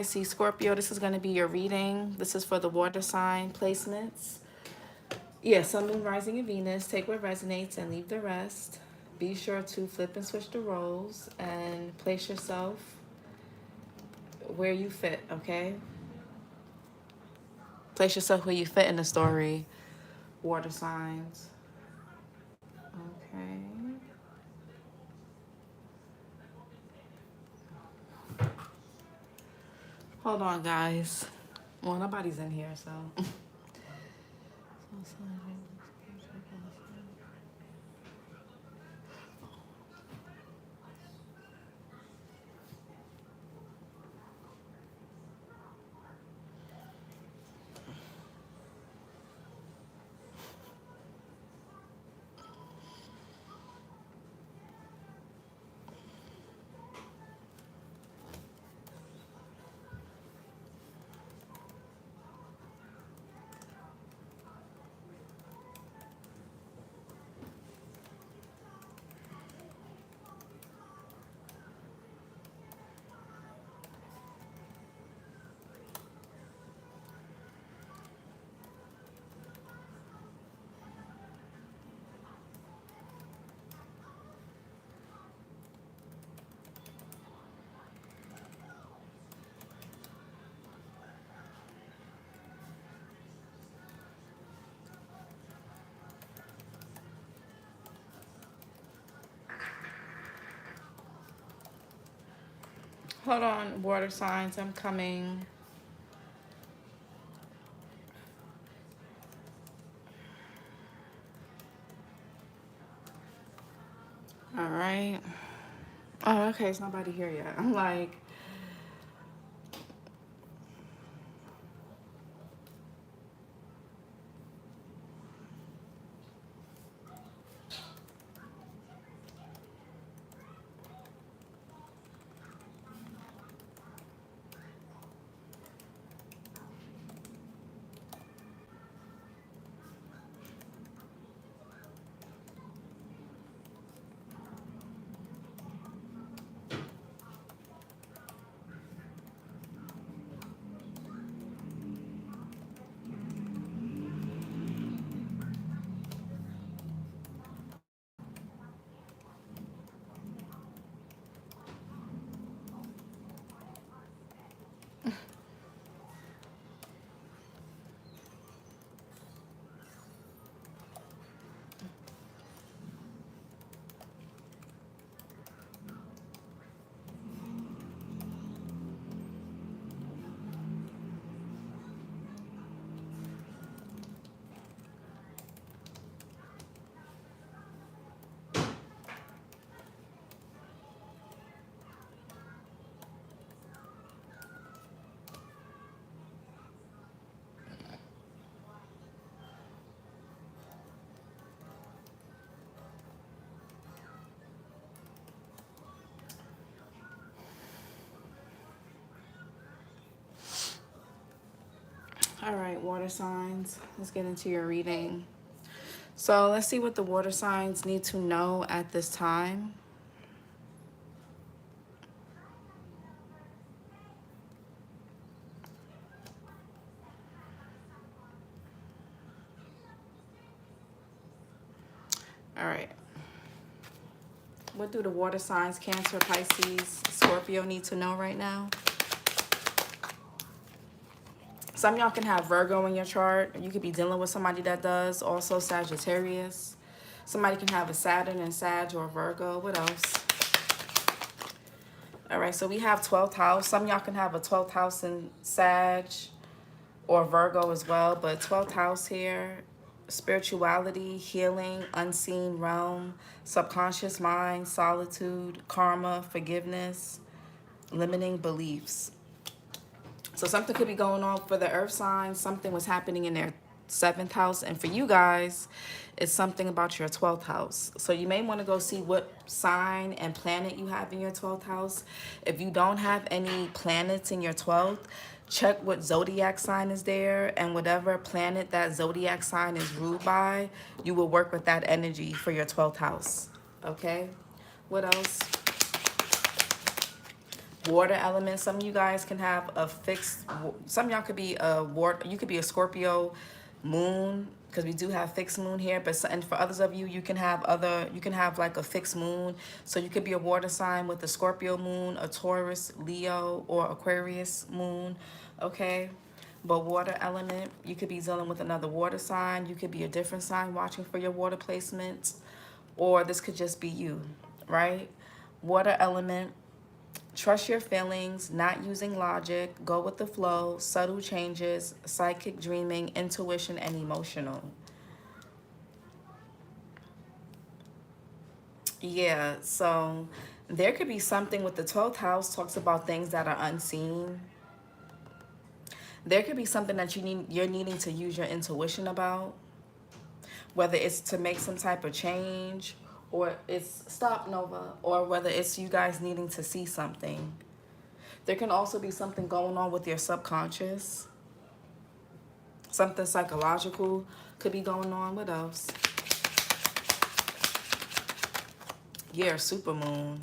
Pisces Scorpio, this is going to be your reading. This is for the water sign placements. Yeah, Sun, Moon, Rising, and Venus. Take what resonates and leave the rest. Be sure to flip and switch the roles and place yourself where you fit, okay? Place yourself where you fit in the story. Water signs. Okay. Hold on, guys. Well, nobody's in here, so. Hold on, water signs. I'm coming. All right. Oh, okay. It's nobody here yet. I'm like, all right, water signs. Let's get into your reading. So let's see what the water signs need to know at this time. All right. What do the water signs, Cancer, Pisces, Scorpio, need to know right now? Some of y'all can have Virgo in your chart. You could be dealing with somebody that does. Also Sagittarius. Somebody can have a Saturn and Sag or Virgo. What else? All right, so we have 12th house. Some of y'all can have a 12th house in Sag or Virgo as well. But 12th house here, spirituality, healing, unseen realm, subconscious mind, solitude, karma, forgiveness, limiting beliefs. So something could be going on for the earth sign. Something was happening in their 7th house. And for you guys, it's something about your 12th house. So you may want to go see what sign and planet you have in your 12th house. If you don't have any planets in your 12th, check what zodiac sign is there. And whatever planet that zodiac sign is ruled by, you will work with that energy for your 12th house. Okay? What else? Water element. Some of you guys can have a fixed, some of y'all could be a water, you could be a Scorpio moon, because we do have fixed moon here. But and for others of you, you can have like a fixed moon. So you could be a water sign with a Scorpio moon, a Taurus, Leo, or Aquarius moon. Okay. But water element, you could be dealing with another water sign. You could be a different sign watching for your water placements, or this could just be you, right? Water element. Trust your feelings, not using logic, go with the flow, subtle changes, psychic dreaming, intuition, and emotional. Yeah, so there could be something with the 12th house talks about things that are unseen. There could be something that you're needing to use your intuition about, whether it's to make some type of change, or it's stop Nova, or whether it's you guys needing to see something. There can also be something going on with your subconscious. Something psychological could be going on. What else? Yeah, supermoon.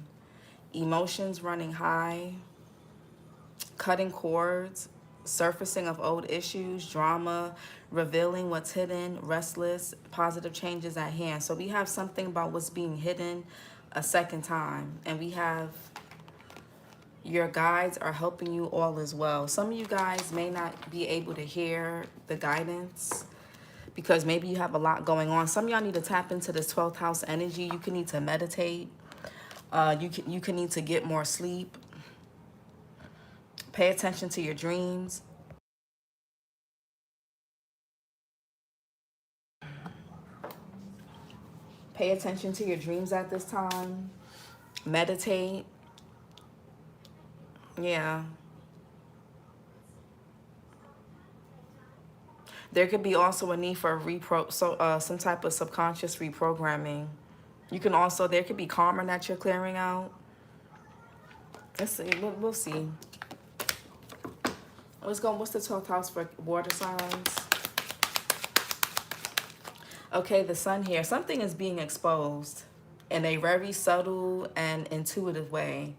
Emotions running high. Cutting cords. Surfacing of old issues. Drama. Revealing what's hidden. Restless. Positive changes at hand. So we have something about what's being hidden a second time. And we have your guides are helping you all as well. Some of you guys may not be able to hear the guidance because maybe you have a lot going on. Some of y'all need to tap into this 12th house energy. You can need to meditate. You can need to get more sleep. Pay attention to your dreams. Pay attention to your dreams at this time. Meditate. Yeah. There could be also a need for some type of subconscious reprogramming. You can also, there could be karma that you're clearing out. Let's see, we'll see. What's the 12th house for water signs? Okay, the sun here. Something is being exposed in a very subtle and intuitive way.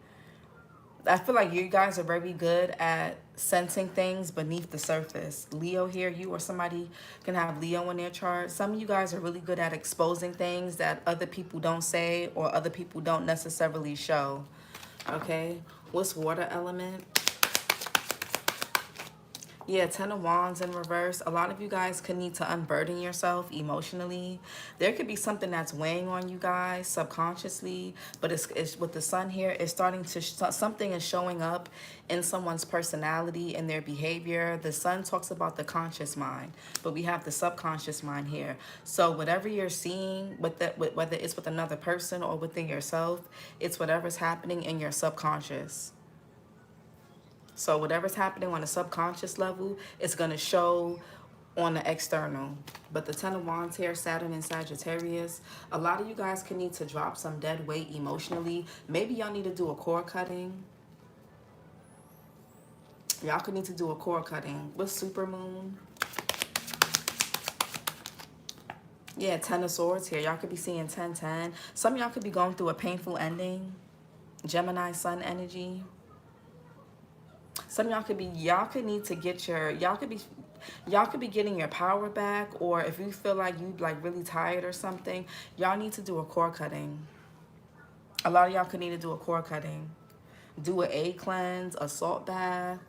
I feel like you guys are very good at sensing things beneath the surface. Leo here, you or somebody can have Leo in their chart. Some of you guys are really good at exposing things that other people don't say or other people don't necessarily show. Okay, what's water element? Yeah, 10 of Wands in reverse. A lot of you guys could need to unburden yourself emotionally. There could be something that's weighing on you guys subconsciously, but it's with the sun here, it's starting to, something is showing up in someone's personality and their behavior. The sun talks about the conscious mind, but we have the subconscious mind here. So whatever you're seeing, whether it's with another person or within yourself, it's whatever's happening in your subconscious. So whatever's happening on a subconscious level, it's going to show on the external. But the 10 of Wands here, Saturn and Sagittarius, a lot of you guys can need to drop some dead weight emotionally. Maybe y'all need to do a cord cutting. Y'all could need to do a cord cutting with supermoon. Yeah, 10 of Swords here. Y'all could be seeing 10-10. Some of y'all could be going through a painful ending. Gemini sun energy. Some of y'all could need to get y'all could be getting your power back, or if you feel like you like really tired or something, y'all need to do a cord cutting. A lot of y'all could need to do a cord cutting. Do an egg cleanse, a salt bath.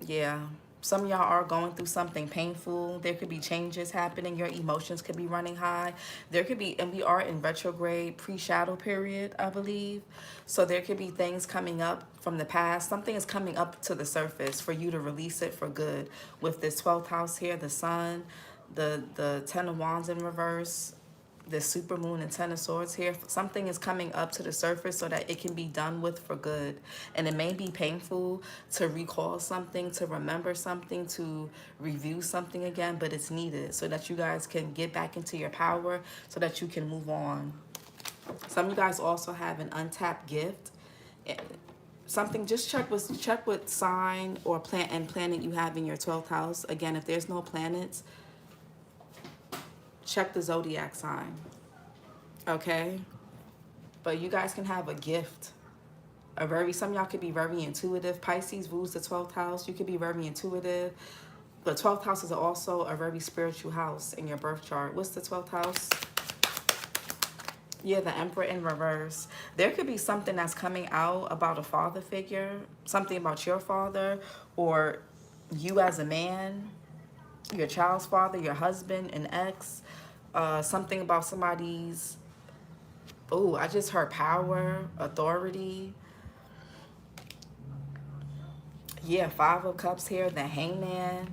Yeah. Some of y'all are going through something painful. There could be changes happening. Your emotions could be running high. There could be, and we are in retrograde pre-shadow period, I believe. So there could be things coming up from the past. Something is coming up to the surface for you to release it for good. With this 12th house here, the sun, the 10 of Wands in reverse, the supermoon and 10 of Swords here, something is coming up to the surface so that it can be done with for good. And it may be painful to recall something, to remember something, to review something again, but it's needed so that you guys can get back into your power, so that you can move on. Some of you guys also have an untapped gift. Something, just check what sign or planet you have in your 12th house. Again, if there's no planets, check the zodiac sign, okay? But you guys can have a gift some of y'all could be very intuitive. Pisces rules the 12th house. You could be very intuitive. The 12th house is also a very spiritual house in your birth chart. What's the 12th house? Yeah, the Emperor in reverse. There could be something that's coming out about a father figure, something about your father, or you as a man, your child's father, your husband, an ex, something about somebody's, oh, I just heard power, authority. Yeah, 5 of Cups here, the Hangman.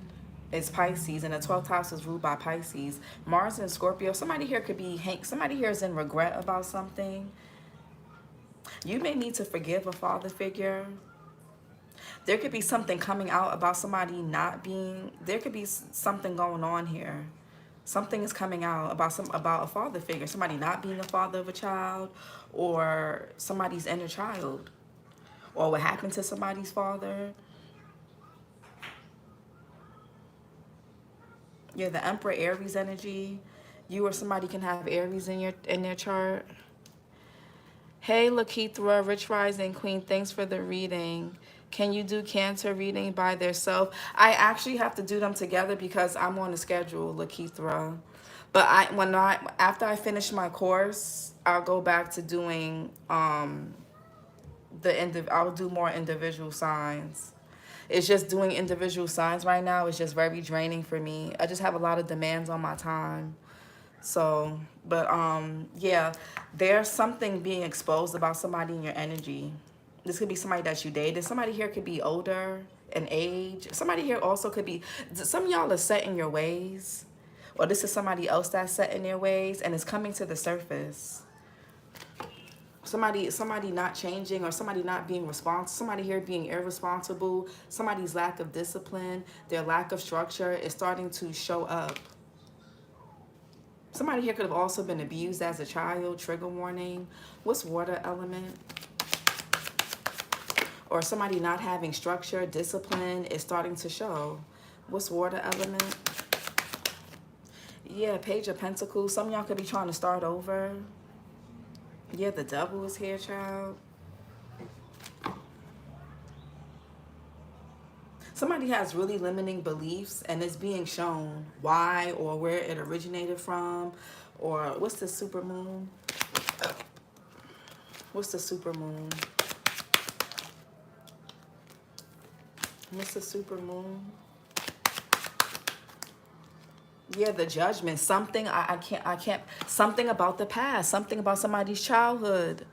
It's Pisces, and the 12th house is ruled by Pisces. Mars and Scorpio. Somebody here could be, somebody here is in regret about something. You may need to forgive a father figure. There could be something coming out about somebody not being, there could be something going on here. Something is coming out about a father figure. Somebody not being a father of a child, or somebody's inner child, or what happened to somebody's father. Yeah, the Emperor Aries energy. You or somebody can have Aries in their chart. Hey, Lakithra, Rich Rising Queen, thanks for the reading. Can you do Cancer reading by themselves? I actually have to do them together because I'm on the schedule, Lakithra. But after I finish my course, I'll go back to doing I'll do more individual signs. It's just doing individual signs right now. It's just very draining for me. I just have a lot of demands on my time. So, but yeah, there's something being exposed about somebody in your energy. This could be somebody that you dated. Somebody here could be older in age. Somebody here also could be, some of y'all are set in your ways. Or this is somebody else that's set in their ways and it's coming to the surface. Somebody not changing, or somebody not being responsible, somebody here being irresponsible, somebody's lack of discipline, their lack of structure is starting to show up. Somebody here could have also been abused as a child, trigger warning. What's water element? Or somebody not having structure, discipline is starting to show. What's water element? Yeah, Page of Pentacles. Some of y'all could be trying to start over. Yeah, the Devil is here, child. Somebody has really limiting beliefs and it's being shown why or where it originated from. Or what's the supermoon? What's the supermoon? What's the supermoon? Yeah, the Judgment. Something I can't. Something about the past. Something about somebody's childhood.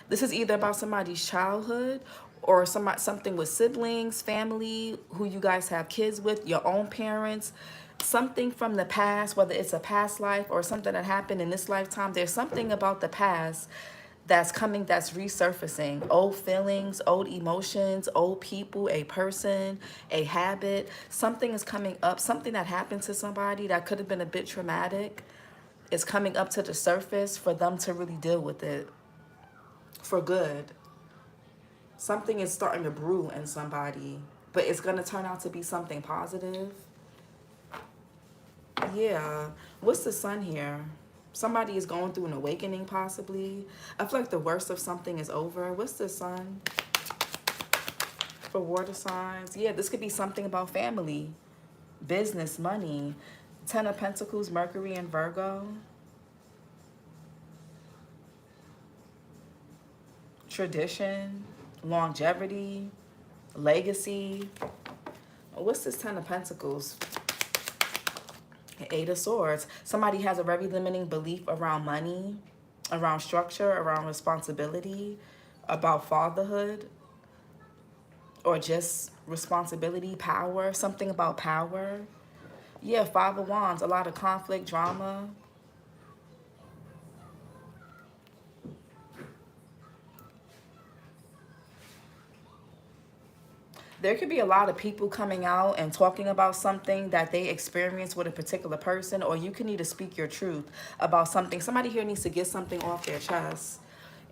This is either about somebody's childhood or something with siblings, family, who you guys have kids with, your own parents. Something from the past, whether it's a past life or something that happened in this lifetime. There's something about the past that's coming, that's resurfacing. Old feelings, old emotions, old people, a person, a habit. Something is coming up. Something that happened to somebody that could have been a bit traumatic is coming up to the surface for them to really deal with it for good. Something is starting to brew in somebody, but it's going to turn out to be something positive. Yeah. What's the Sun here? Somebody is going through an awakening, possibly. I feel like the worst of something is over. What's the Sun for water signs? Yeah, this could be something about family, business, money. 10 of Pentacles, Mercury and Virgo. Tradition, longevity, legacy. What's this 10 of Pentacles? 8 of Swords. Somebody has a very limiting belief around money, around structure, around responsibility, about fatherhood, or just responsibility, power, something about power. Yeah, 5 of Wands, a lot of conflict, drama. There could be a lot of people coming out and talking about something that they experienced with a particular person, or you can need to speak your truth about something. Somebody here needs to get something off their chest.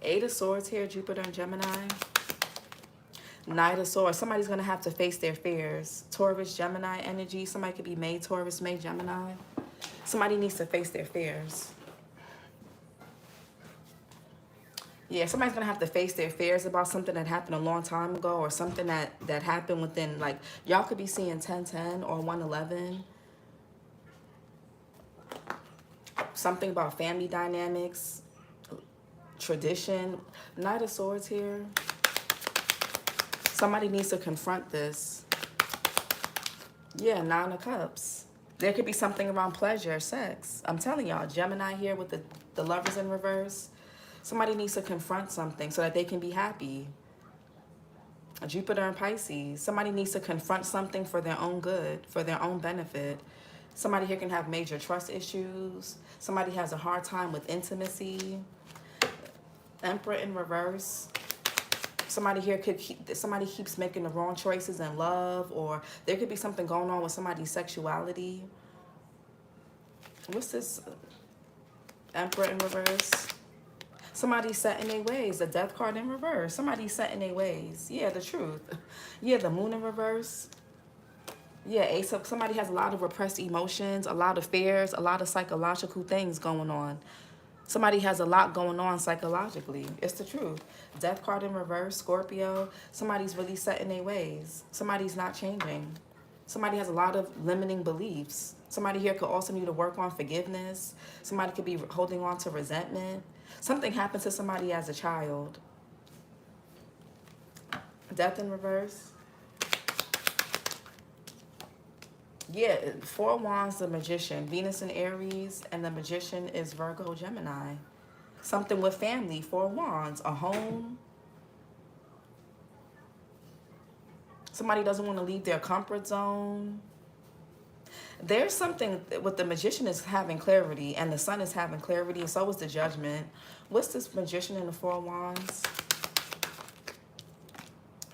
8 of Swords here, Jupiter and Gemini. Knight of Swords. Somebody's going to have to face their fears. Taurus, Gemini energy. Somebody could be May, Taurus, May, Gemini. Somebody needs to face their fears. Yeah, somebody's going to have to face their fears about something that happened a long time ago, or something that happened within, like, y'all could be seeing 1010 or 111. Something about family dynamics, tradition. Knight of Swords here. Somebody needs to confront this. Yeah, Nine of Cups. There could be something around pleasure, sex. I'm telling y'all, Gemini here with the Lovers in reverse. Somebody needs to confront something so that they can be happy. Jupiter and Pisces. Somebody needs to confront something for their own good, for their own benefit. Somebody here can have major trust issues. Somebody has a hard time with intimacy. Emperor in reverse. Somebody here somebody keeps making the wrong choices in love, or there could be something going on with somebody's sexuality. What's this? Emperor in reverse. Somebody's set in their ways. The Death card in reverse. Somebody's set in their ways. Yeah, the Truth. Yeah, the Moon in reverse. Yeah, Ace of, somebody has a lot of repressed emotions, a lot of fears, a lot of psychological things going on. Somebody has a lot going on psychologically. It's the truth. Death card in reverse, Scorpio. Somebody's really set in their ways. Somebody's not changing. Somebody has a lot of limiting beliefs. Somebody here could also need to work on forgiveness. Somebody could be holding on to resentment. Something happened to somebody as a child. Death in reverse. Yeah, Four Wands, the Magician. Venus in Aries, and the Magician is Virgo, Gemini. Something with family, Four Wands, a home. Somebody doesn't want to leave their comfort zone. There's something with the Magician is having clarity, and the Sun is having clarity, and so is the Judgment. What's this Magician in the Four Wands?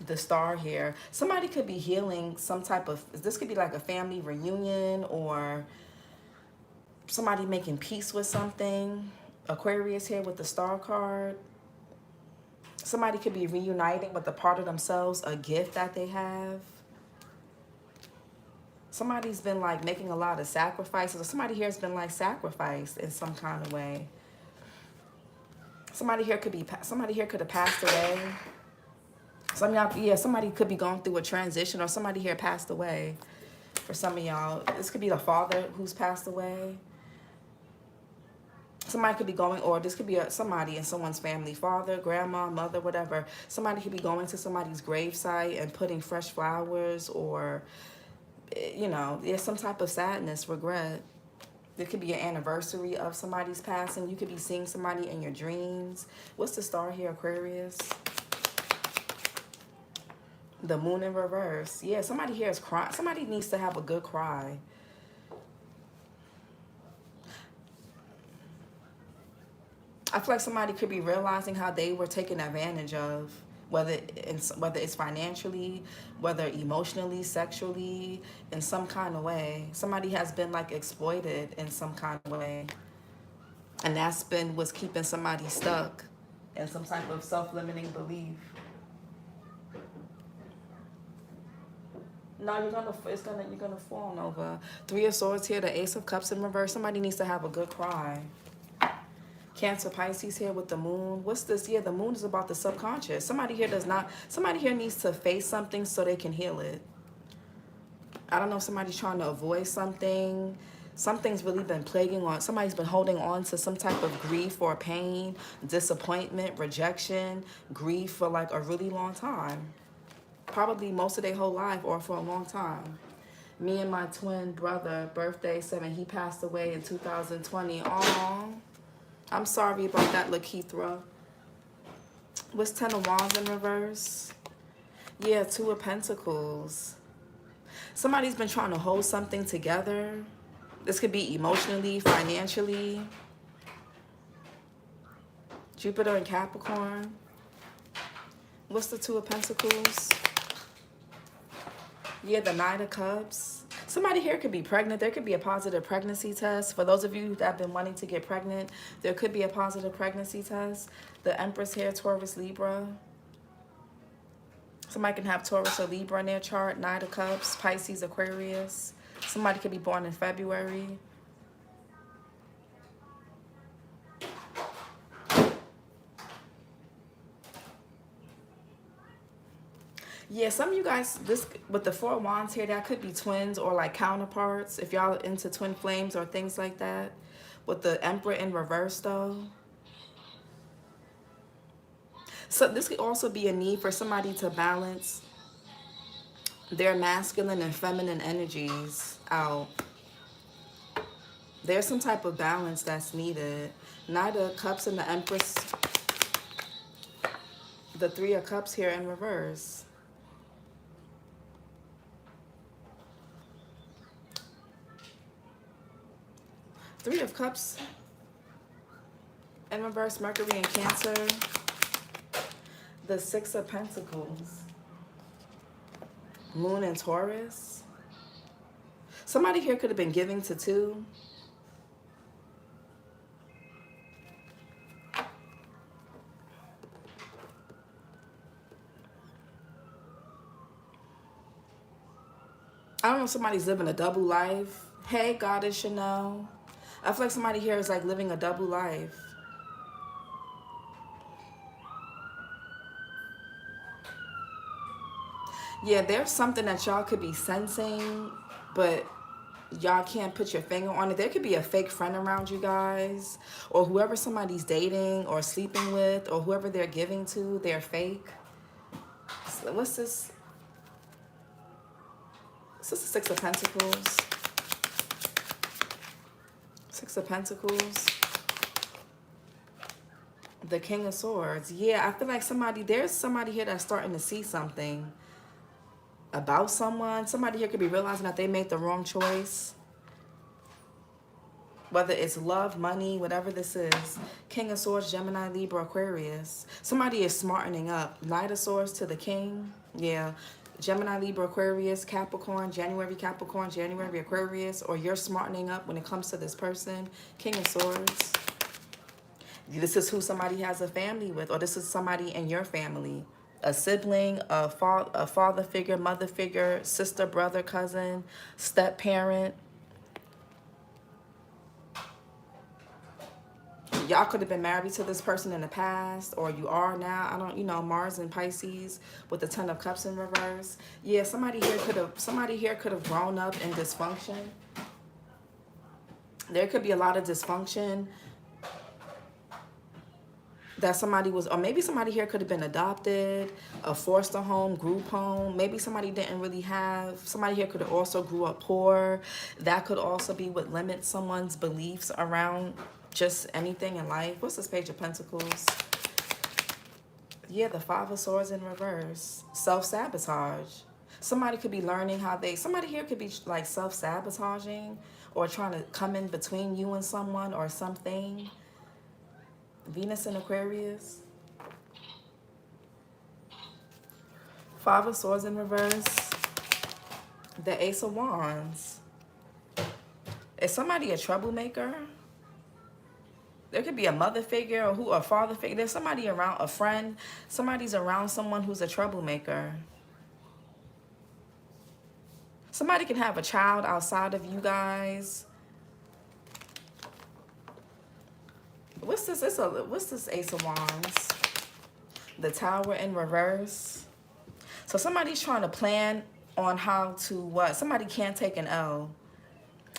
The Star here. Somebody could be healing some type of, this could be like a family reunion, or somebody making peace with something. Aquarius here with the Star card. Somebody could be reuniting with a part of themselves, a gift that they have. Somebody's been like making a lot of sacrifices, or somebody here has been like sacrificed in some kind of way. Somebody here could have passed away. Some of y'all, yeah, somebody could be going through a transition, or somebody here passed away. For some of y'all, this could be the father who's passed away. Somebody could be going, or this could be somebody in someone's family, father, grandma, mother, whatever. Somebody could be going to somebody's gravesite and putting fresh flowers, or, you know, there's some type of sadness, regret. There could be an anniversary of somebody's passing. You could be seeing somebody in your dreams. What's the Star here, Aquarius? The Moon in reverse. Yeah, somebody here is crying. Somebody needs to have a good cry. I feel like somebody could be realizing how they were taken advantage of, whether it's financially, whether emotionally, sexually, in some kind of way. Somebody has been like exploited in some kind of way. And that's been what's keeping somebody stuck in some type of self-limiting belief. No, you're gonna fall over. Three of Swords here, the Ace of Cups in reverse. Somebody needs to have a good cry. Cancer, Pisces here with the Moon. What's this? Yeah, the Moon is about the subconscious. Somebody here needs to face something so they can heal it. I don't know if somebody's trying to avoid something. Something's really been plaguing on. Somebody's been holding on to some type of grief or pain, disappointment, rejection, grief for like a really long time. Probably most of their whole life, or for a long time. Me and my twin brother, birthday 7, he passed away in 2020. Aww. I'm sorry about that, Lakeithra. What's 10 of Wands in reverse? Yeah, 2 of Pentacles. Somebody's been trying to hold something together. This could be emotionally, financially. Jupiter and Capricorn. What's the 2 of Pentacles? Yeah, the Knight of Cups. Somebody here could be pregnant. There could be a positive pregnancy test. For those of you that have been wanting to get pregnant, there could be a positive pregnancy test. The Empress here, Taurus, Libra. Somebody can have Taurus or Libra in their chart. Knight of Cups, Pisces, Aquarius. Somebody could be born in February. Yeah, some of you guys, this with the Four of Wands here, that could be twins or like counterparts if y'all into twin flames or things like that. With the Emperor in reverse though. So this could also be a need for somebody to balance their masculine and feminine energies out. There's some type of balance that's needed. Knight of Cups and the Empress. The Three of Cups here in reverse. Three of Cups in reverse, Mercury in Cancer. The Six of Pentacles. Moon in Taurus. Somebody here could have been giving to two. I don't know if somebody's living a double life. Hey, Goddess Chanel. I feel like somebody here is like living a double life. Yeah, there's something that y'all could be sensing, but y'all can't put your finger on it. There could be a fake friend around you guys, or whoever somebody's dating or sleeping with, or whoever they're giving to, they're fake. So what's this? Is this the Six of Pentacles? Six of Pentacles. The King of Swords. Yeah, I feel like there's somebody here that's starting to see something about someone. Somebody here could be realizing that they made the wrong choice. Whether it's love, money, whatever this is. King of Swords, Gemini, Libra, Aquarius. Somebody is smartening up. Knight of Swords to the King. Yeah. Gemini, Libra, Aquarius, Capricorn, January, Aquarius. Or you're smartening up when it comes to this person. King of Swords. This is who somebody has a family with. Or this is somebody in your family. A sibling, a father figure, mother figure, sister, brother, cousin, step parent. Y'all could have been married to this person in the past, or you are now. I don't, Mars and Pisces with the Ten of Cups in reverse. Yeah, somebody here could have grown up in dysfunction. There could be a lot of dysfunction that somebody was, or maybe somebody here could have been adopted, a foster home, group home. Maybe somebody didn't really have, somebody here could have also grew up poor. That could also be what limits someone's beliefs around just anything in life. What's this Page of Pentacles? Yeah, the Five of Swords in reverse. Self-sabotage. Somebody could be learning somebody here could be like self-sabotaging or trying to come in between you and someone or something. Venus in Aquarius. Five of Swords in reverse. The Ace of Wands. Is somebody a troublemaker? There could be a mother figure or a father figure. There's somebody around, a friend. Somebody's around someone who's a troublemaker. Somebody can have a child outside of you guys. What's this? What's this Ace of Wands? The Tower in reverse. So somebody's trying to plan on how to what? Somebody can't take an L.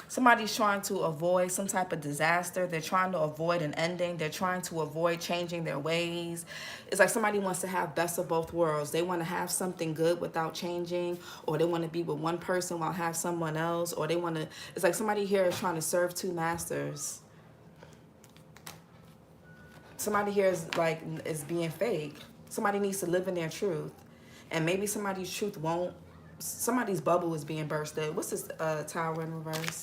Somebody's trying to avoid some type of disaster. They're trying to avoid an ending. They're trying to avoid changing their ways. It's like somebody wants to have best of both worlds. They want to have something good without changing, or they want to be with one person while have someone else, or they want to, it's like somebody here is trying to serve two masters. Somebody here is being fake. Somebody needs to live in their truth. And maybe somebody's truth won't, somebody's bubble is being bursted. What's this Tower in reverse?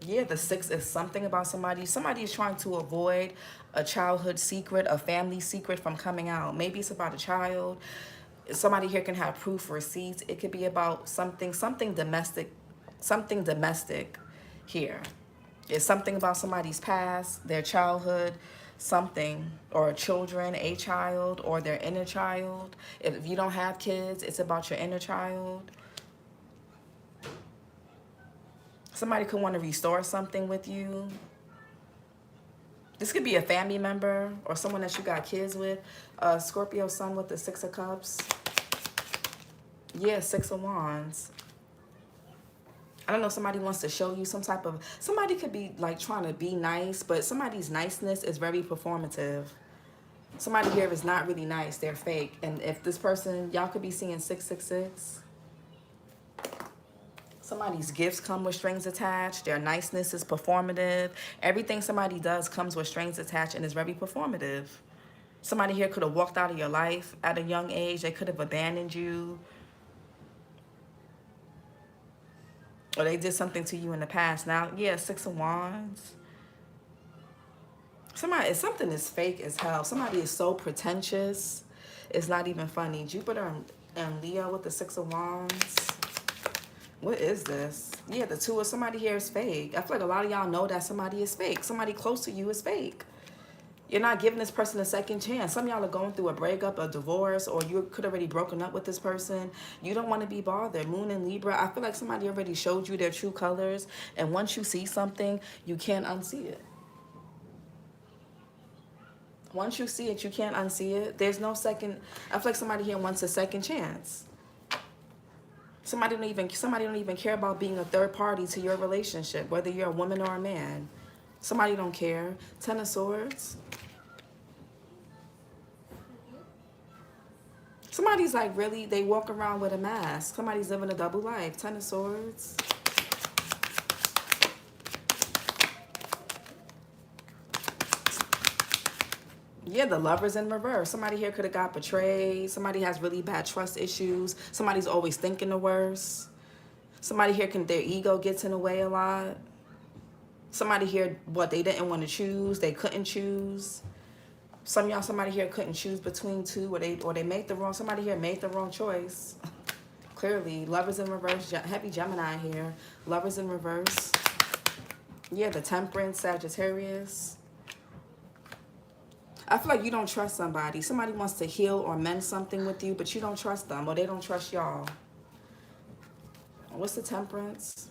Yeah, the Six is something about somebody. Somebody is trying to avoid a childhood secret, a family secret from coming out. Maybe it's about a child. Somebody here can have proof, receipts. It could be about something domestic here. It's something about somebody's past, their childhood, something, or children, a child, or their inner child. If you don't have kids, it's about your inner child. Somebody could want to restore something with you. This could be a family member or someone that you got kids with. Scorpio Sun with the Six of Cups. Yeah, Six of Wands. I don't know, somebody wants to show you some type of, somebody could be like trying to be nice, but somebody's niceness is very performative. Somebody here is not really nice, they're fake. And if this person, y'all could be seeing 666. Somebody's gifts come with strings attached. Their niceness is performative. Everything somebody does comes with strings attached and is very performative. Somebody here could have walked out of your life at a young age. They could have abandoned you. Or they did something to you in the past. Now, yeah, Six of Wands. Something is fake as hell. Somebody is so pretentious. It's not even funny. Jupiter and Leo with the Six of Wands. What is this? Yeah, the two of somebody here is fake. I feel like a lot of y'all know that somebody is fake. Somebody close to you is fake. You're not giving this person a second chance. Some of y'all are going through a breakup, a divorce, or you could already broken up with this person. You don't want to be bothered. Moon and Libra, I feel like somebody already showed you their true colors. And once you see something, you can't unsee it. Once you see it, you can't unsee it. There's no second. I feel like somebody here wants a second chance. Somebody don't even care about being a third party to your relationship, whether you're a woman or a man. Somebody don't care. Ten of Swords. Somebody's like really, they walk around with a mask. Somebody's living a double life. Ten of Swords. Yeah, the Lovers in reverse. Somebody here could have got betrayed. Somebody has really bad trust issues. Somebody's always thinking the worst. Somebody here their ego gets in the way a lot. Somebody here, they didn't want to choose. They couldn't choose. Somebody here couldn't choose between two, or they made the wrong, somebody here made the wrong choice. Clearly, Lovers in reverse, heavy Gemini here. Lovers in reverse. Yeah, the Temperance, Sagittarius. I feel like you don't trust somebody. Somebody wants to heal or mend something with you, but you don't trust them, or they don't trust y'all. What's the Temperance?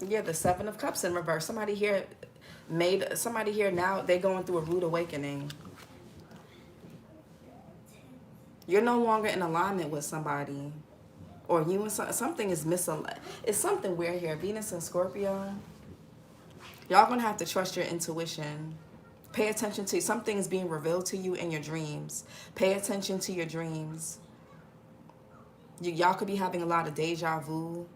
Yeah, the Seven of Cups in reverse. Somebody here now, they're going through a rude awakening. You're no longer in alignment with somebody. Or you and something is misaligned. It's something weird here. Venus and Scorpio. Y'all gonna have to trust your intuition. Pay attention to something is being revealed to you in your dreams. Pay attention to your dreams. Y'all could be having a lot of deja vu.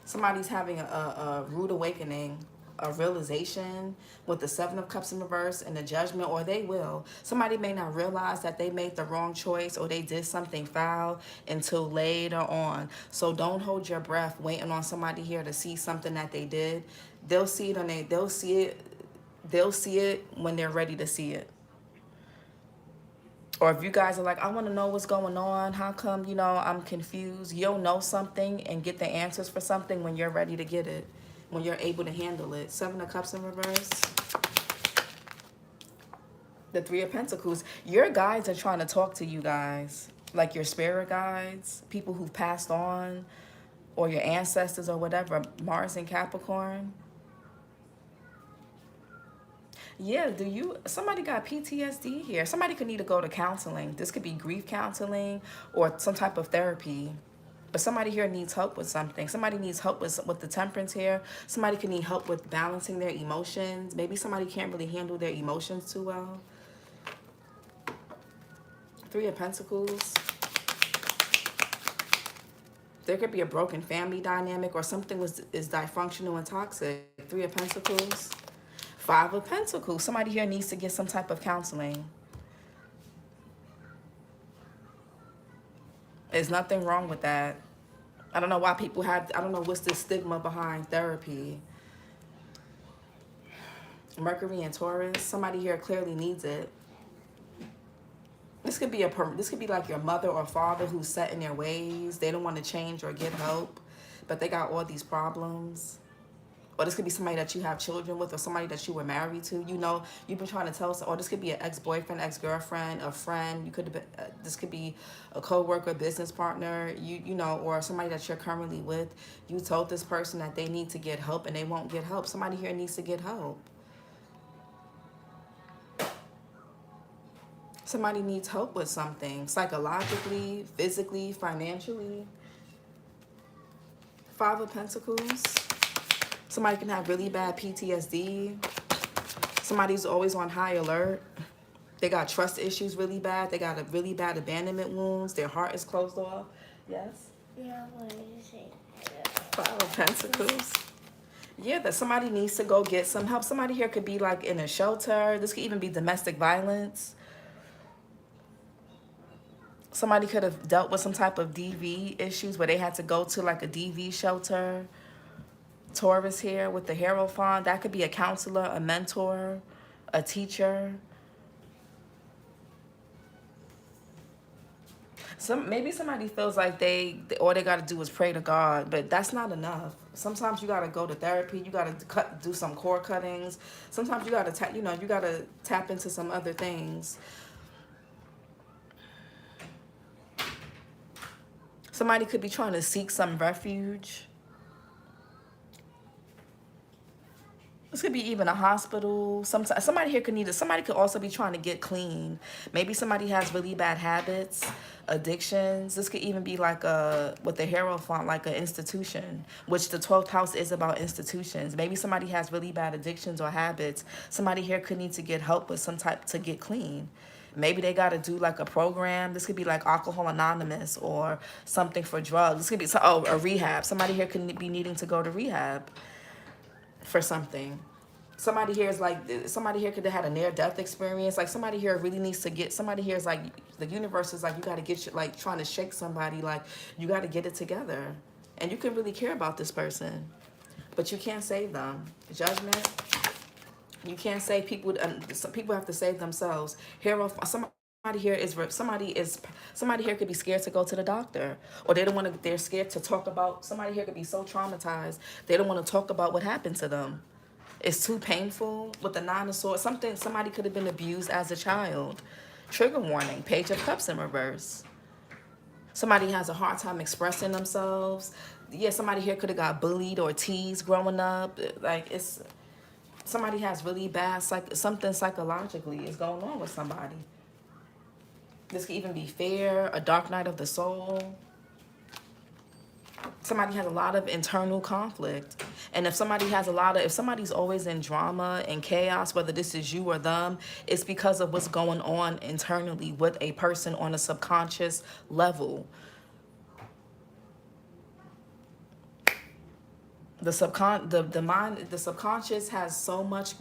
Somebody's having a rude awakening, a realization with the Seven of Cups in reverse and the Judgment, or they will. Somebody may not realize that they made the wrong choice or they did something foul until later on. So don't hold your breath waiting on somebody here to see something that they did. They'll see it they'll see it when they're ready to see it. Or if you guys are like, I want to know what's going on. How come, I'm confused? You'll know something and get the answers for something when you're ready to get it. When you're able to handle it. Seven of Cups in reverse. The Three of Pentacles. Your guides are trying to talk to you guys. Like your spirit guides. People who've passed on. Or your ancestors or whatever. Mars and Capricorn. Yeah, somebody got PTSD here. Somebody could need to go to counseling. This could be grief counseling or some type of therapy. But somebody here needs help with something. Somebody needs help with the Temperance here. Somebody could need help with balancing their emotions. Maybe somebody can't really handle their emotions too well. Three of Pentacles. There could be a broken family dynamic or something is dysfunctional and toxic. Three of Pentacles. Five of Pentacles. Somebody here needs to get some type of counseling. There's nothing wrong with that. I don't know why people I don't know what's the stigma behind therapy. Mercury and Taurus. Somebody here clearly needs it. This could be like your mother or father who's set in their ways. They don't want to change or get help, but they got all these problems. Or this could be somebody that you have children with or somebody that you were married to. You've been trying to tell us, or this could be an ex-boyfriend, ex-girlfriend, a friend. This could be a co-worker, business partner, or somebody that you're currently with. You told this person that they need to get help and they won't get help. Somebody here needs to get help. Somebody needs help with something, psychologically, physically, financially. Five of Pentacles. Somebody can have really bad PTSD. Somebody's always on high alert. They got trust issues really bad. They got a really bad abandonment wounds. Their heart is closed off. Yes? Yeah, what did you say? Five of Pentacles. Yeah, that somebody needs to go get some help. Somebody here could be like in a shelter. This could even be domestic violence. Somebody could have dealt with some type of DV issues where they had to go to like a DV shelter. Taurus here with the Hierophant. That could be a counselor, a mentor, a teacher. Maybe somebody feels like all they got to do is pray to God, but that's not enough. Sometimes you got to go to therapy. You got to do some cord cuttings. Sometimes you got to, you got to tap into some other things. Somebody could be trying to seek some refuge. This could be even a hospital. Somebody here could somebody could also be trying to get clean. Maybe somebody has really bad habits, addictions. This could even be like with the Hierophant, like an institution, which the 12th house is about institutions. Maybe somebody has really bad addictions or habits. Somebody here could need to get help with some type to get clean. Maybe they got to do like a program. This could be like Alcohol Anonymous or something for drugs. This could be a rehab. Somebody here could be needing to go to rehab for something. Somebody here could have had a near-death experience. Like somebody here really needs to get, somebody here is like, the universe is like, you got to get, like trying to shake somebody, like you got to get it together. And you can really care about this person, but you can't save them. Judgment. You can't save people. Some people have to save themselves. Somebody here could be scared to go to the doctor, or they're scared to talk about. Somebody here could be so traumatized they don't want to talk about what happened to them. It's too painful. With the Nine of Swords, somebody could have been abused as a child. Trigger warning. Page of Cups in reverse. Somebody has a hard time expressing themselves. Yeah, somebody here could have got bullied or teased growing up. Like somebody has really bad something psychologically is going on with somebody. This could even be fear, a dark night of the soul. Somebody has a lot of internal conflict. And if somebody's always in drama and chaos, whether this is you or them, it's because of what's going on internally with a person on a subconscious level. The subconscious has so much.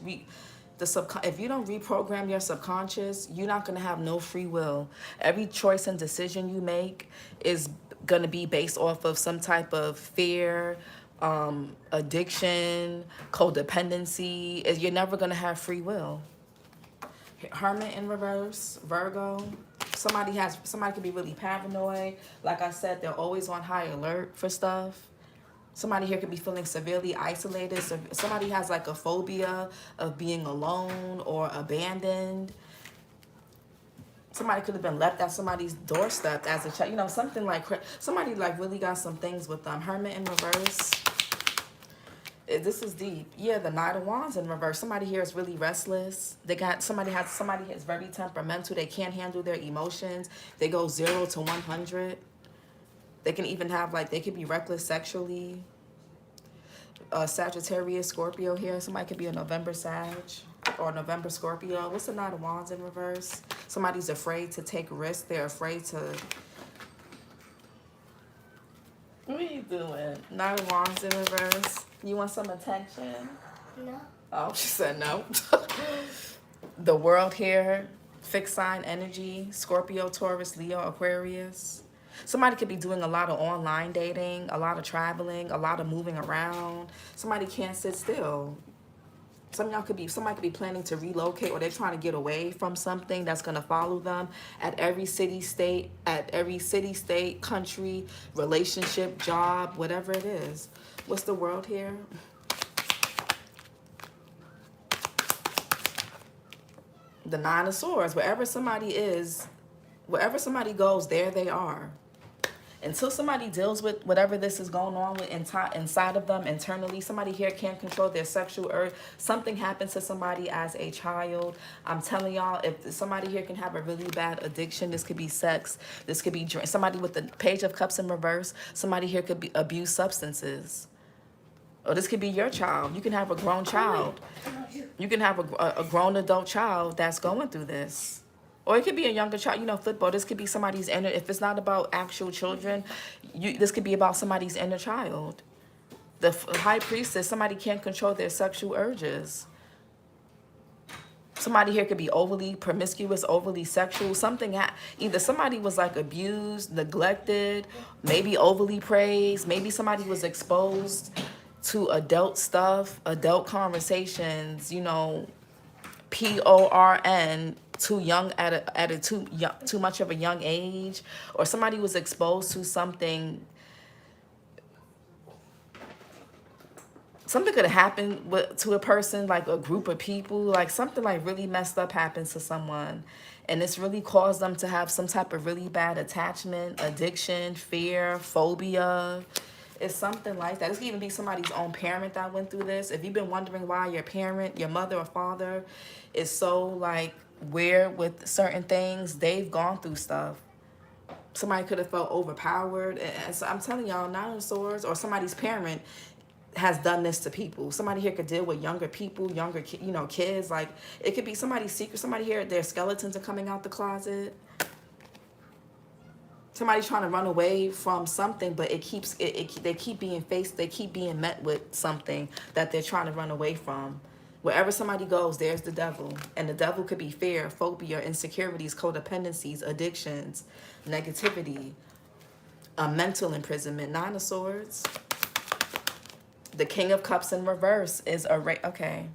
If you don't reprogram your subconscious, you're not going to have no free will. Every choice and decision you make is going to be based off of some type of fear, addiction, codependency. You're never going to have free will. Hermit in reverse, Virgo. Somebody could be really paranoid. Like I said, they're always on high alert for stuff. Somebody here could be feeling severely isolated. Somebody has like a phobia of being alone or abandoned. Somebody could have been left at somebody's doorstep as a child. Something like, somebody like really got some things with them. Hermit in reverse. This is deep. Yeah, the Knight of Wands in reverse. Somebody here is really restless. Somebody is very temperamental. They can't handle their emotions. They go 0 to 100. They can even have they could be reckless sexually. Sagittarius, Scorpio here. Somebody could be a November Sag or November Scorpio. What's the Knight of Wands in reverse? Somebody's afraid to take risks. They're afraid to... What are you doing? Knight of Wands in reverse. You want some attention? No. Oh, she said no. The World here. Fixed sign energy. Scorpio, Taurus, Leo, Aquarius. Somebody could be doing a lot of online dating, a lot of traveling, a lot of moving around. Somebody can't sit still. Somebody could be planning to relocate, or they're trying to get away from something that's going to follow them at every city, state, country, relationship, job, whatever it is. What's the World here? The Nine of Swords. Wherever somebody is, wherever somebody goes, there they are. Until somebody deals with whatever this is going on with inside of them internally, somebody here can't control their sexual urge. Something happens to somebody as a child. I'm telling y'all, if somebody here can have a really bad addiction, this could be sex, this could be drink. Somebody with the Page of Cups in reverse, somebody here could be abuse substances. Or this could be your child. You can have a grown child. You can have a grown adult child that's going through this. Or it could be a younger child, you know, football. This could be somebody's inner, if it's not about actual children, this could be about somebody's inner child. The High Priestess, somebody can't control their sexual urges. Somebody here could be overly promiscuous, overly sexual. Either somebody was like abused, neglected, maybe overly praised. Maybe somebody was exposed to adult stuff, adult conversations, you know, PORN, too young at a too much of a young age, or somebody was exposed to something could have happened to a person, like a group of people, like something like really messed up happens to someone, and it's really caused them to have some type of really bad attachment, addiction, fear, phobia. It's something like that. This could even be somebody's own parent that went through this. If you've been wondering why your parent, your mother or father is so like weird with certain things, they've gone through stuff. Somebody could have felt overpowered. And so I'm telling y'all, Nine of Swords, or somebody's parent has done this to people. Somebody here could deal with younger people, kids. Like, it could be somebody's secret. Somebody here, their skeletons are coming out the closet. Somebody's trying to run away from something, but they keep being met with something that they're trying to run away from. Wherever somebody goes, there's the devil. And the devil could be fear, phobia, insecurities, codependencies, addictions, negativity, mental imprisonment. Nine of Swords. The King of Cups in reverse is okay.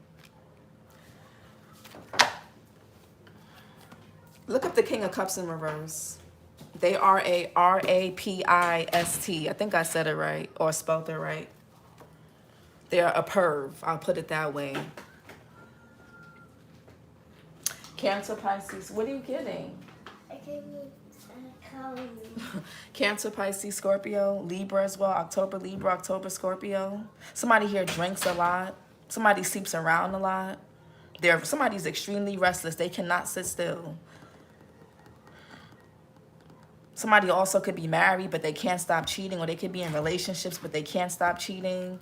Look up the King of Cups in reverse. They are a RAPIST. I think I said it right or spelled it right. They're a perv. I'll put it that way. Cancer, Pisces. What are you getting? I can Cancer, Pisces, Scorpio, Libra as well. October, Libra, October, Scorpio. Somebody here drinks a lot. Somebody sleeps around a lot. Somebody's extremely restless. They cannot sit still. Somebody also could be married, but they can't stop cheating, or they could be in relationships, but they can't stop cheating.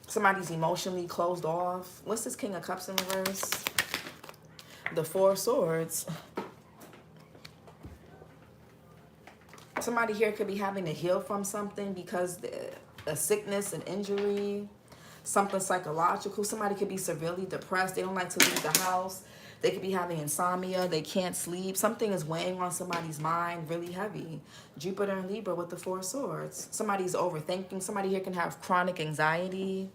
Somebody's emotionally closed off. What's this King of Cups in reverse? The Four of Swords. Somebody here could be having to heal from something because a sickness, an injury, something psychological. Somebody could be severely depressed. They don't like to leave the house. They could be having insomnia. They can't sleep. Something is weighing on somebody's mind really heavy. Jupiter and Libra with the Four of Swords. Somebody's overthinking. Somebody here can have chronic anxiety.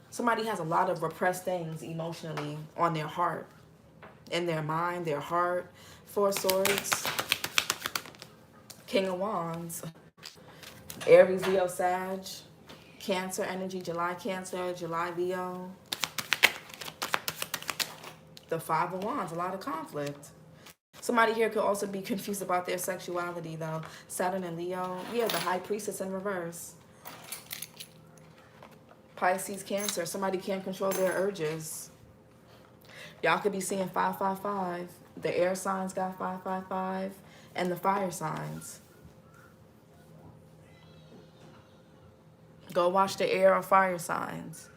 Somebody has a lot of repressed things emotionally on their heart, in their mind, their heart. Four of Swords. King of Wands. Aries, Leo, Sag. Cancer energy. July Cancer. July Leo. The Five of Wands, a lot of conflict. Somebody here could also be confused about their sexuality, though. Saturn and Leo. We have the High Priestess in reverse. Pisces, Cancer. Somebody can't control their urges. Y'all could be seeing 555. The air signs got 555. And the fire signs. Go watch the air or fire signs.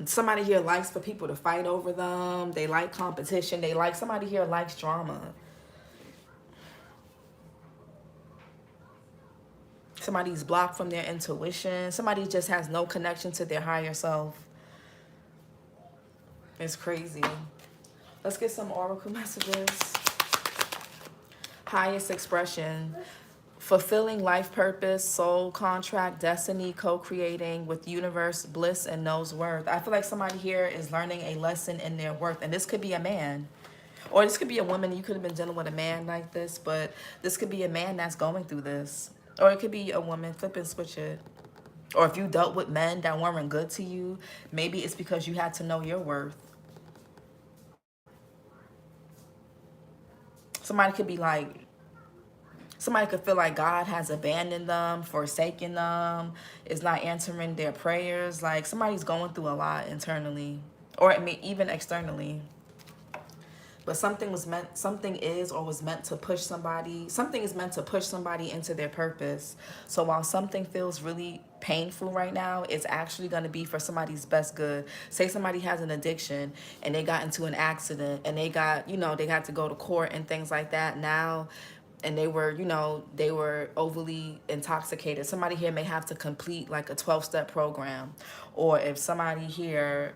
Somebody here likes for people to fight over them. They like competition. Somebody here likes drama. Somebody's blocked from their intuition. Somebody just has no connection to their higher self. It's crazy. Let's get some oracle messages. Highest expression. Fulfilling life purpose, soul contract, destiny, co-creating with universe, bliss, and knows worth. I feel like somebody here is learning a lesson in their worth. And this could be a man. Or this could be a woman. You could have been dealing with a man like this. But this could be a man that's going through this. Or it could be a woman. Flip and switch it. Or if you dealt with men that weren't good to you, maybe it's because you had to know your worth. Somebody could be like, somebody could feel like God has abandoned them, forsaken them, is not answering their prayers. Like somebody's going through a lot internally, or it may even externally. But something is or was meant to push somebody. Something is meant to push somebody into their purpose. So while something feels really painful right now, it's actually going to be for somebody's best good. Say somebody has an addiction and they got into an accident and they got, they had to go to court and things like that now. And they were, they were overly intoxicated. Somebody here may have to complete like a 12-step program. Or if somebody here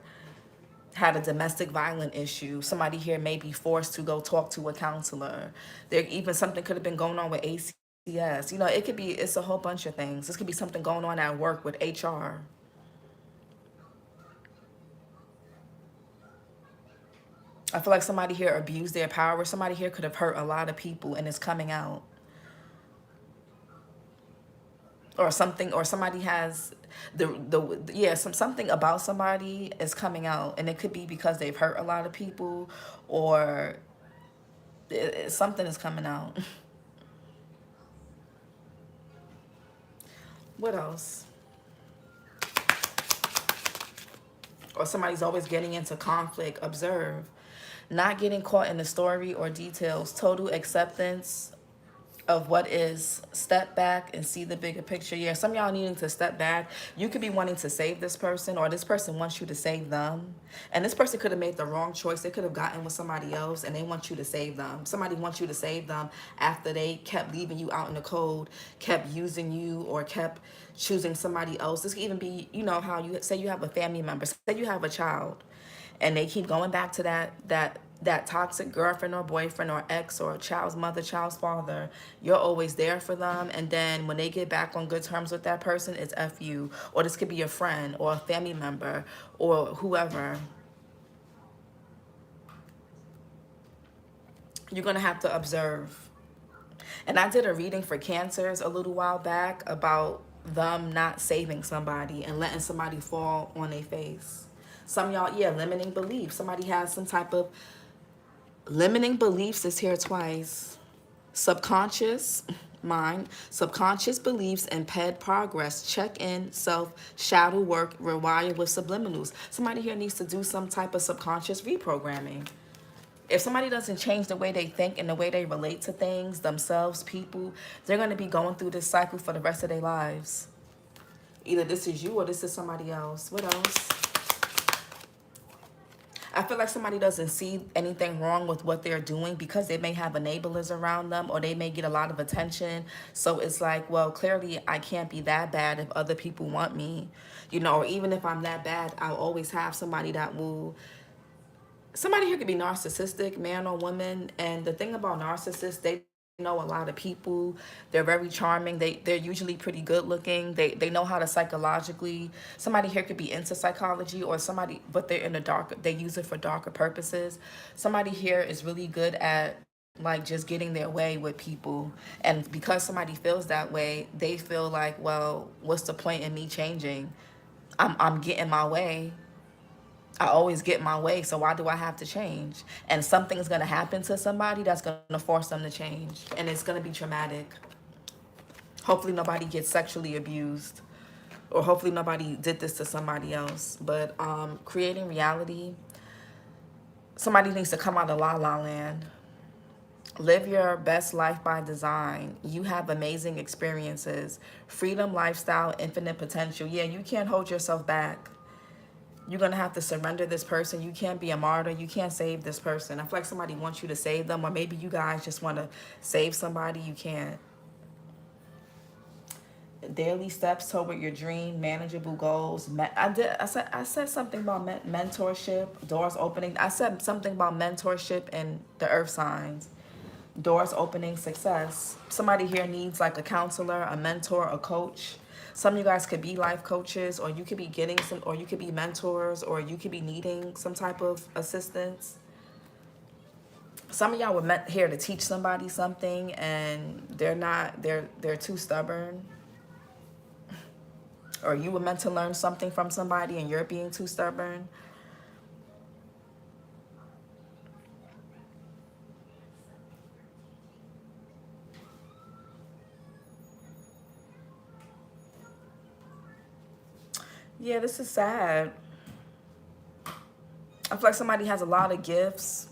had a domestic violence issue, somebody here may be forced to go talk to a counselor. There even something could have been going on with ACS. It's a whole bunch of things. This could be something going on at work with HR. I feel like somebody here abused their power. Somebody here could have hurt a lot of people and it's coming out. Or something, or somebody has something about somebody is coming out, and it could be because they've hurt a lot of people, or something is coming out. What else? Or somebody's always getting into conflict. Observe. Not getting caught in the story or details. Total acceptance of what is. Step back and see the bigger picture. Yeah, some of y'all needing to step back. You could be wanting to save this person, or this person wants you to save them. And this person could have made the wrong choice. They could have gotten with somebody else and they want you to save them. Somebody wants you to save them after they kept leaving you out in the cold, kept using you, or kept choosing somebody else. This could even be, how you say you have a family member, say you have a child, and they keep going back to that toxic girlfriend or boyfriend or ex or child's mother, child's father. You're always there for them, and then when they get back on good terms with that person, it's F you. Or this could be a friend or a family member or whoever. You're gonna have to observe. And I did a reading for Cancers a little while back about them not saving somebody and letting somebody fall on their face. Some y'all, limiting beliefs. Somebody has some type of limiting beliefs is here twice. Subconscious mind, subconscious beliefs impede progress. Check in, self, shadow work, rewire with subliminals. Somebody here needs to do some type of subconscious reprogramming. If somebody doesn't change the way they think and the way they relate to things, themselves, people, they're going to be going through this cycle for the rest of their lives. Either this is you or this is somebody else. What else? I feel like somebody doesn't see anything wrong with what they're doing because they may have enablers around them, or they may get a lot of attention. So it's like, well, clearly I can't be that bad if other people want me, or even if I'm that bad, I'll always have somebody that will. Somebody here could be narcissistic, man or woman. And the thing about narcissists, they know a lot of people. They're very charming. They're usually pretty good looking. They know how to psychologically. Somebody here could be into psychology, or somebody, but they're in the dark. They use it for darker purposes. Somebody here is really good at like just getting their way with people. And because somebody feels that way, they feel like, well, what's the point in me changing? I'm getting my way. I always get my way, so why do I have to change? And something's going to happen to somebody that's going to force them to change. And it's going to be traumatic. Hopefully nobody gets sexually abused. Or hopefully nobody did this to somebody else. But creating reality, somebody needs to come out of la la land. Live your best life by design. You have amazing experiences. Freedom, lifestyle, infinite potential. Yeah, you can't hold yourself back. You're going to have to surrender this person. You can't be a martyr. You can't save this person. I feel like somebody wants you to save them, or maybe you guys just want to save somebody. You can't. Daily steps toward your dream, manageable goals. I said something about mentorship, doors opening. I said something about mentorship and the earth signs. Doors opening, success. Somebody here needs like a counselor, a mentor, a coach. Some of you guys could be life coaches, or you could be getting some, or you could be mentors, or you could be needing some type of assistance. Some of y'all were meant here to teach somebody something, and they're too stubborn. Or you were meant to learn something from somebody and you're being too stubborn. Yeah, this is sad. I feel like somebody has a lot of gifts,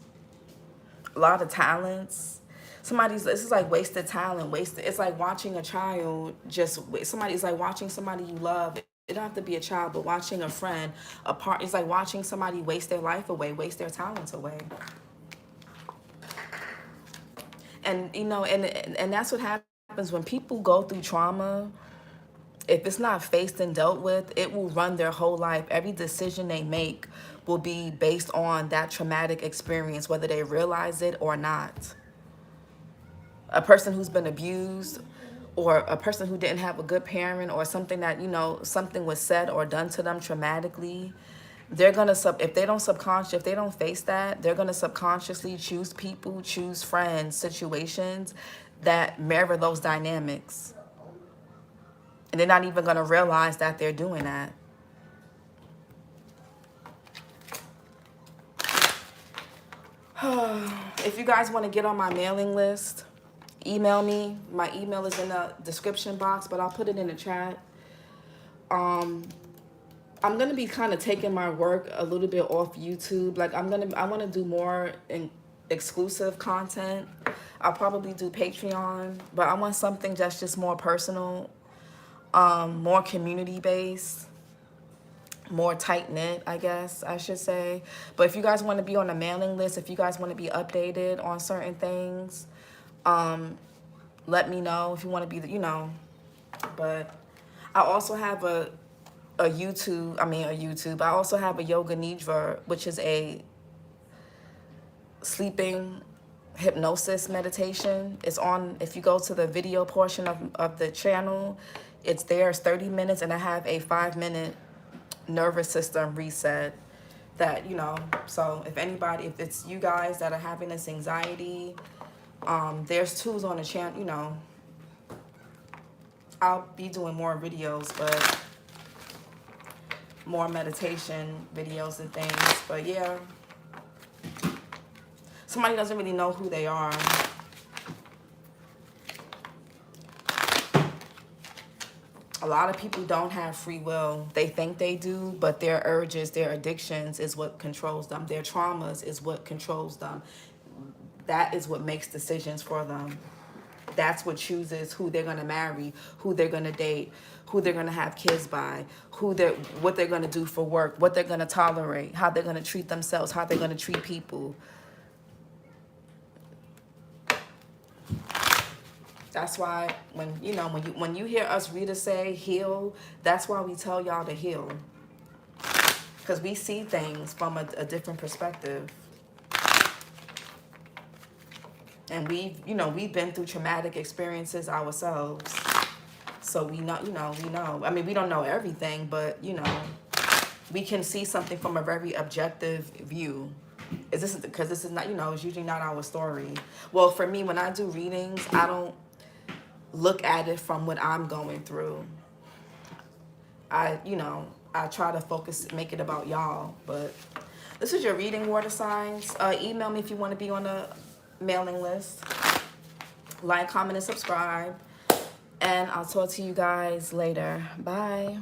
a lot of talents. This is like wasted talent, wasted. It's like watching a child it's like watching somebody you love. It don't have to be a child, but watching a friend, it's like watching somebody waste their life away, waste their talents away. And, you know, and that's what happens when people go through trauma. If it's not faced and dealt with, it will run their whole life. Every decision they make will be based on that traumatic experience, whether they realize it or not. A person who's been abused, or a person who didn't have a good parent, or something that, you know, something was said or done to them traumatically, they're gonna if they don't face that, they're gonna subconsciously choose people, choose friends, situations that mirror those dynamics. And they're not even gonna realize that they're doing that. If you guys want to get on my mailing list, email me. My email is in the description box, but I'll put it in the chat. I'm gonna be kind of taking my work a little bit off YouTube. Like I want to do more exclusive content. I'll probably do Patreon, but I want something that's just more personal, more community based, more tight-knit, I guess I should say. But if you guys want to be on the mailing list, if you guys want to be updated on certain things, let me know. If you want to be, you know. But I also have a YouTube. I also have a yoga nidra, which is a sleeping hypnosis meditation. It's on, if you go to the video portion of the channel, it's there. It's 30 minutes, and I have a 5-minute nervous system reset that, you know, so if it's you guys that are having this anxiety, there's tools on the channel, you know. I'll be doing more videos, but more meditation videos and things. But yeah, somebody doesn't really know who they are. A lot of people don't have free will. They think they do, but their urges, their addictions is what controls them. Their traumas is what controls them. That is what makes decisions for them. That's what chooses who they're going to marry, who they're going to date, who they're going to have kids by, what they're going to do for work, what they're going to tolerate, how they're going to treat themselves, how they're going to treat people. That's why when you hear us readers say heal, that's why we tell y'all to heal. Because we see things from a different perspective. And we've been through traumatic experiences ourselves. So we know. I mean, we don't know everything, but, we can see something from a very objective view. Because this is not, it's usually not our story. Well, for me, when I do readings, I don't look at it from what I'm going through. I try to focus, make it about y'all. But this is your reading, water signs. Email me if you want to be on the mailing list. Like, comment, and subscribe. And I'll talk to you guys later. Bye.